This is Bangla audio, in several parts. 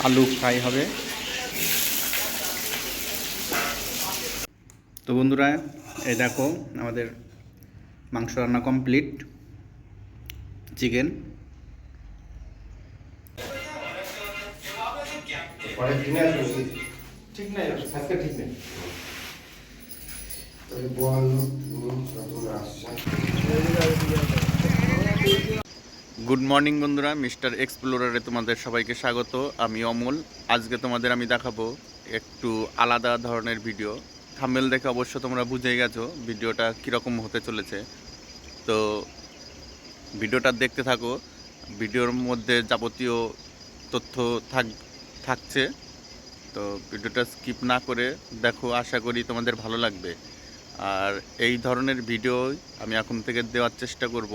আলু ফ্রাই হবে। তো বন্ধুরা, এই দেখো আমাদের মাংস রান্না কমপ্লিট। চিকেন ঠিক নাই, আজকে ঠিক নেই। গুড মর্নিং বন্ধুরা, মিস্টার এক্সপ্লোরারে তোমাদের সবাইকে স্বাগত। আমি অমল। আজকে তোমাদের আমি দেখাবো একটু আলাদা ধরনের ভিডিও। থাম্বনেল দেখে অবশ্য তোমরা বুঝেই গেছো ভিডিওটা কীরকম হতে চলেছে। তো ভিডিওটা দেখতে থাকো। ভিডিওর মধ্যে যাবতীয় তথ্য থাকছে। তো ভিডিওটা স্কিপ না করে দেখো, আশা করি তোমাদের ভালো লাগবে। আর এই ধরনের ভিডিও আমি এখন থেকে দেওয়ার চেষ্টা করব।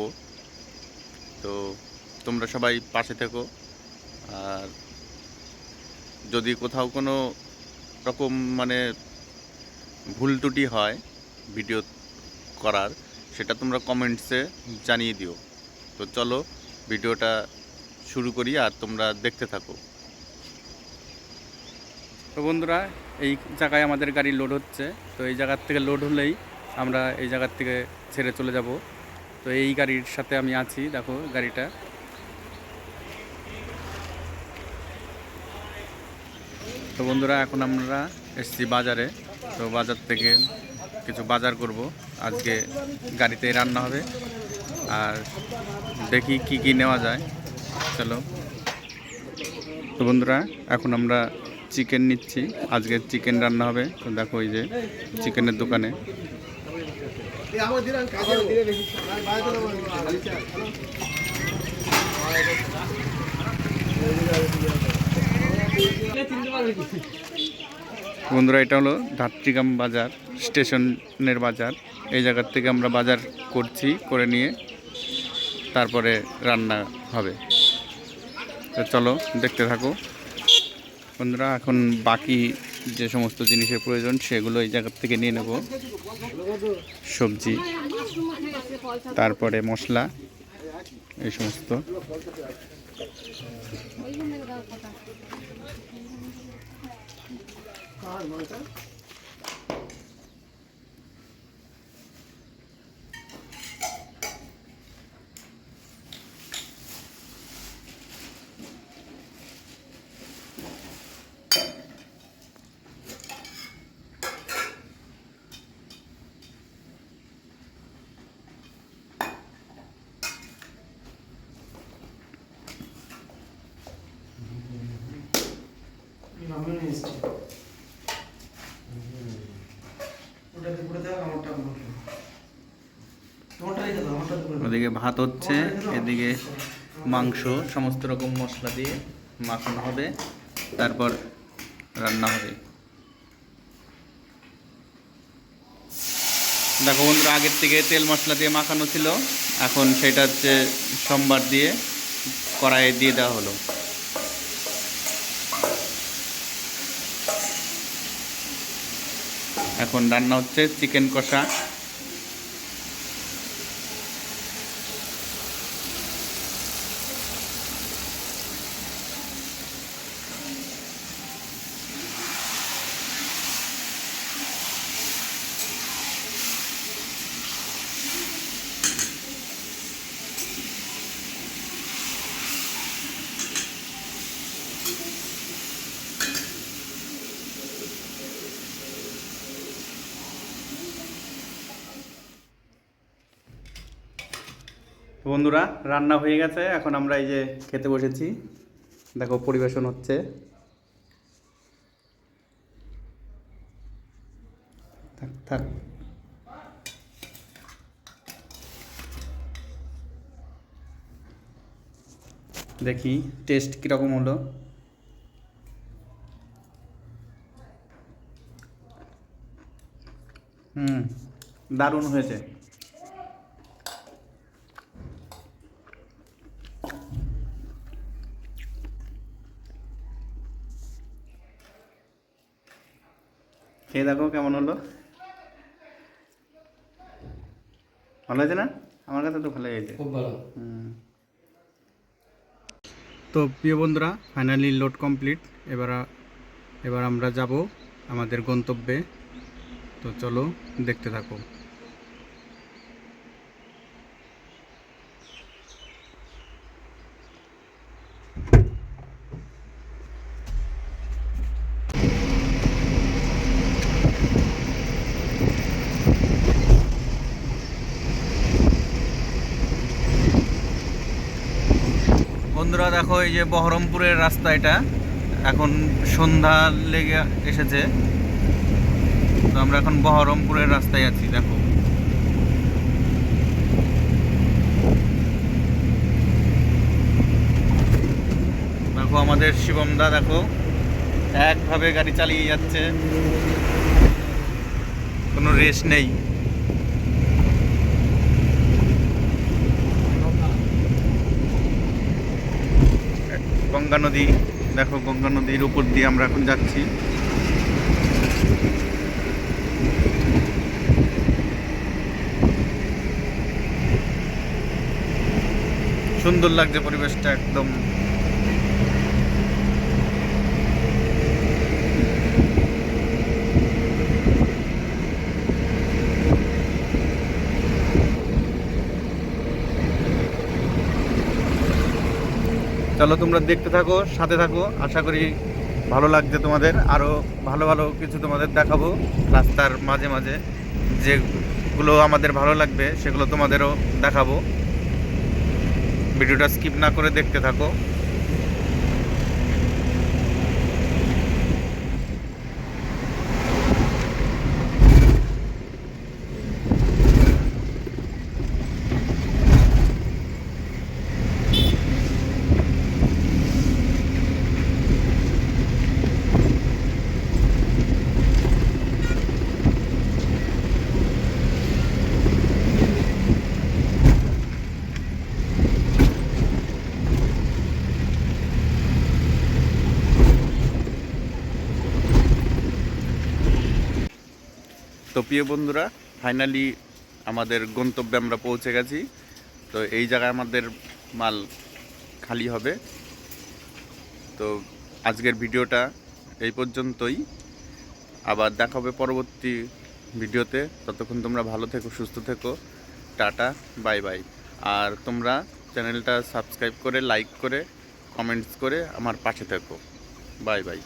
তো তোমরা সবাই পাশে থেকো। আর যদি কোথাও কোনো রকম ভুল ত্রুটি হয় ভিডিও করার, সেটা তোমরা কমেন্টসে জানিয়ে দিও। তো চলো ভিডিওটা শুরু করি আর তোমরা দেখতে থাকো। তো বন্ধুরা, এই জায়গায় আমাদের গাড়ি লোড হচ্ছে। তো এই জায়গার থেকে লোড হলেই আমরা এই জায়গার থেকে ছেড়ে চলে যাব। তো এই গাড়ির সাথে আমি আছি, দেখো গাড়িটা। তো বন্ধুরা, এখন আমরা এসেছি বাজারে। তো বাজার থেকে কিছু বাজার করব। আজকে গাড়িতেই রান্না হবে। আর দেখি কি কি নেওয়া যায়, চলো। তো বন্ধুরা, এখন আমরা চিকেন নিচ্ছি। আজকে চিকেন রান্না হবে। তো দেখো এই যে চিকেনের দোকানে। বন্ধুরা, এটা হলো ধাত্রীগ্রাম বাজার, স্টেশনের বাজার। এই জায়গার থেকে আমরা বাজার করে নিয়ে তারপরে রান্না হবে। তো চলো দেখতে থাকো বন্ধুরা। এখন বাকি যে সমস্ত জিনিসের প্রয়োজন সেগুলো এই জায়গার থেকে নিয়ে নেব। সবজি, তারপরে মশলা, এই সমস্ত। ওদিকে ভাত হচ্ছে, এদিকে মাংস সমস্ত রকম মশলা দিয়ে মাখানো হবে, তারপর রান্না হবে। দেখো বন্ধুরা, আগের থেকে তেল মশলা দিয়ে মাখানো ছিল, এখন সেটা হচ্ছে সোমবার দিয়ে কড়াইয়ে দিয়ে দেওয়া হলো। এখন রান্না হচ্ছে চিকেন কষা। বন্ধুরা, রান্না হয়ে গেছে। এখন আমরা এই যে খেতে বসেছি। দেখো পরিবেশন হচ্ছে। থাক থাক। দেখি টেস্ট কীরকম হলো। দারুণ হয়েছে। খেয়ে দেখো কেমন হলো। ভালো হয়েছে না? আমার কাছে তো ভালো হয়েছে, খুব ভালো। তো প্রিয় বন্ধুরা, ফাইনালি লোড কমপ্লিট। এবার আমরা যাব আমাদের গন্তব্যে। তো চলো দেখতে থাকো। বন্ধুরা দেখো, এই যে বহরমপুরের রাস্তা, এটা এখন সন্ধ্যা লেগে এসেছে। তো আমরা এখন বহরমপুরের রাস্তায় আছি। দেখো দেখো আমাদের শিবমদা দেখো একভাবে গাড়ি চালিয়ে যাচ্ছে, কোনো রেস্ট নেই। গঙ্গা নদী দেখো, গঙ্গা নদীর উপর দিয়ে আমরা এখন যাচ্ছি। সুন্দর লাগছে পরিবেশটা একদম। চলো তোমরা দেখতে থাকো, সাথে থাকো। আশা করি ভালো লাগছে তোমাদের। আরও ভালো ভালো কিছু তোমাদের দেখাবো রাস্তার মাঝে মাঝে, যেগুলো আমাদের ভালো লাগবে সেগুলো তোমাদেরও দেখাবো। ভিডিওটা স্কিপ না করে দেখতে থাকো। তো প্রিয় বন্ধুরা, ফাইনালি আমাদের গন্তব্যে আমরা পৌঁছে গেছি। তো এই জায়গায় আমাদের মাল খালি হবে। তো আজকের ভিডিওটা এই পর্যন্তই। আবার দেখা হবে পরবর্তী ভিডিওতে। ততক্ষণ তোমরা ভালো থেকো, সুস্থ থেকো। Tata, bye bye. আর তোমরা চ্যানেলটা সাবস্ক্রাইব করে, লাইক করে, কমেন্টস করে আমার পাশে থেকো। Bye bye.